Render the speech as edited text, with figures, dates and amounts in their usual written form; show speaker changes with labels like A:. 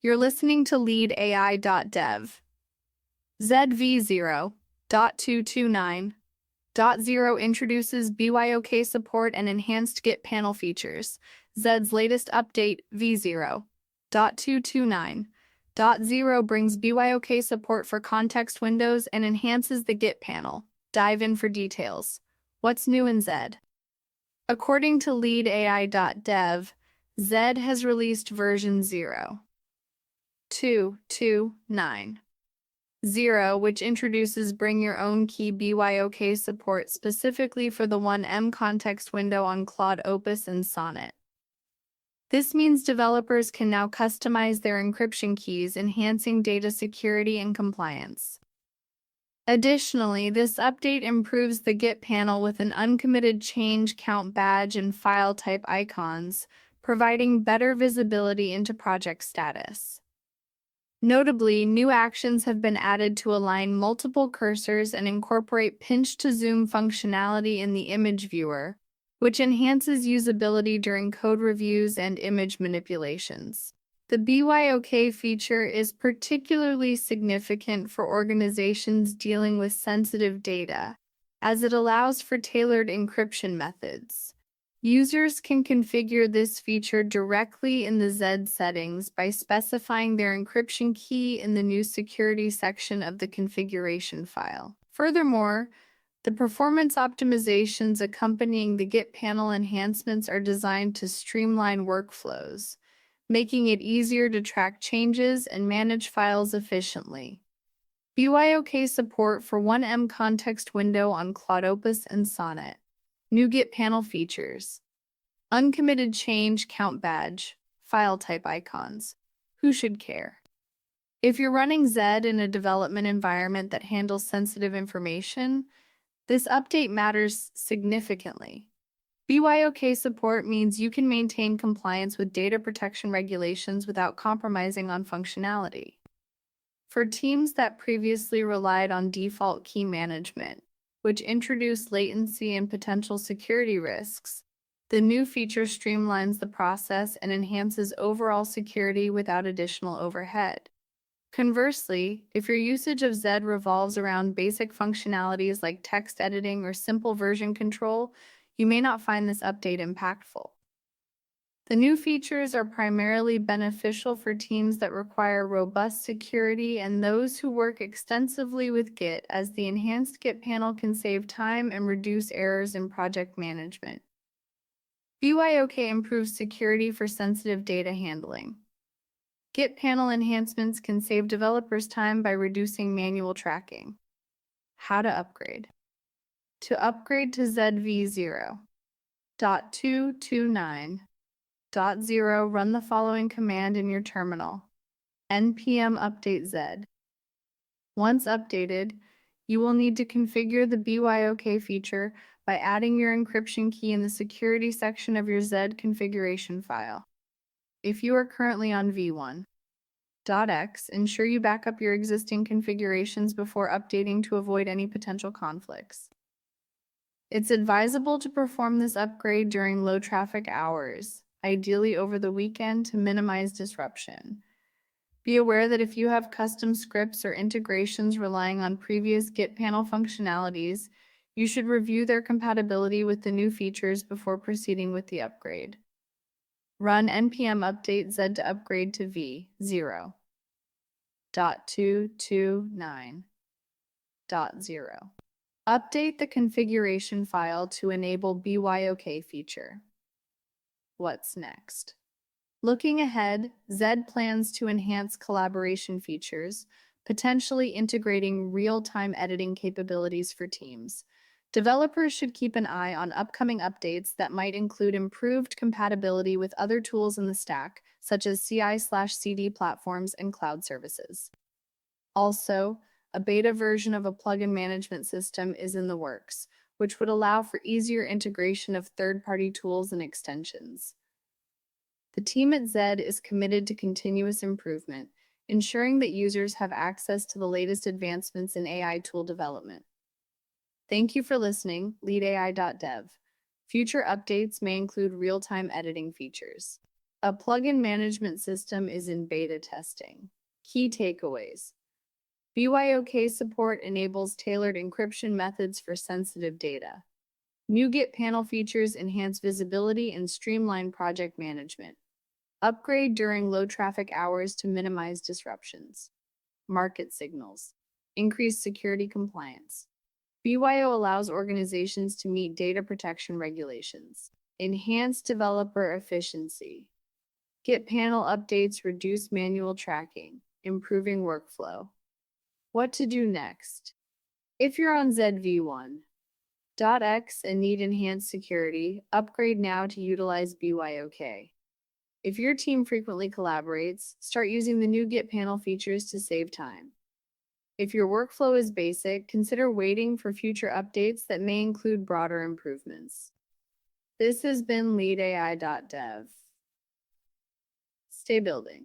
A: You're listening to leadai.dev. v0.229.0 introduces BYOK support and enhanced Git panel features. Zed's latest update, v0.229.0, brings BYOK support for context windows and enhances the Git panel. Dive in for details. What's new in Zed? According to leadai.dev, Zed has released version 0.229.0, which introduces Bring Your Own Key BYOK support specifically for the 1M context window on Claude, Opus, and Sonnet. This means developers can now customize their encryption keys, enhancing data security and compliance. Additionally, this update improves the Git panel with an uncommitted change count badge and file type icons, providing better visibility into project status. Notably, new actions have been added to align multiple cursors and incorporate pinch-to-zoom functionality in the image viewer, which enhances usability during code reviews and image manipulations. The BYOK feature is particularly significant for organizations dealing with sensitive data, as it allows for tailored encryption methods. Users can configure this feature directly in the Zed settings by specifying their encryption key in the new security section of the configuration file. Furthermore, the performance optimizations accompanying the Git panel enhancements are designed to streamline workflows, making it easier to track changes and manage files efficiently. BYOK support for 1M context window on Claude, Opus, and Sonnet. New Git panel features. Uncommitted change count badge, file type icons. Who should care? If you're running Zed in a development environment that handles sensitive information, this update matters significantly. BYOK support means you can maintain compliance with data protection regulations without compromising on functionality. For teams that previously relied on default key management, which introduced latency and potential security risks, the new feature streamlines the process and enhances overall security without additional overhead. Conversely, if your usage of Zed revolves around basic functionalities like text editing or simple version control, you may not find this update impactful. The new features are primarily beneficial for teams that require robust security and those who work extensively with Git, as the enhanced Git panel can save time and reduce errors in project management. BYOK improves security for sensitive data handling. Git panel enhancements can save developers time by reducing manual tracking. How to upgrade? To upgrade to Zed v0.229.0, run the following command in your terminal: npm update Zed. Once updated, you will need to configure the BYOK feature by adding your encryption key in the security section of your Zed configuration file. If you are currently on v1.x, ensure you back up your existing configurations before updating to avoid any potential conflicts. It's advisable to perform this upgrade during low traffic hours, ideally over the weekend, to minimize disruption. Be aware that if you have custom scripts or integrations relying on previous Git panel functionalities, you should review their compatibility with the new features before proceeding with the upgrade. Run npm update Zed to upgrade to v0.229.0. Update the configuration file to enable BYOK feature. What's next? Looking ahead, Zed plans to enhance collaboration features, potentially integrating real-time editing capabilities for teams. Developers should keep an eye on upcoming updates that might include improved compatibility with other tools in the stack, such as CI/CD platforms and cloud services. Also, a beta version of a plugin management system is in the works, which would allow for easier integration of third-party tools and extensions. The team at Zed is committed to continuous improvement, ensuring that users have access to the latest advancements in AI tool development. Thank you for listening, leadai.dev. Future updates may include real-time editing features. A plugin management system is in beta testing. Key takeaways. BYOK support enables tailored encryption methods for sensitive data. New Git panel features enhance visibility and streamline project management. Upgrade during low traffic hours to minimize disruptions. Market signals. Increase security compliance. BYO allows organizations to meet data protection regulations. Enhance developer efficiency. Git panel updates reduce manual tracking, improving workflow. What to do next? If you're on ZV1.X and need enhanced security, upgrade now to utilize BYOK. If your team frequently collaborates, start using the new Git panel features to save time. If your workflow is basic, consider waiting for future updates that may include broader improvements. This has been leadai.dev. Stay building.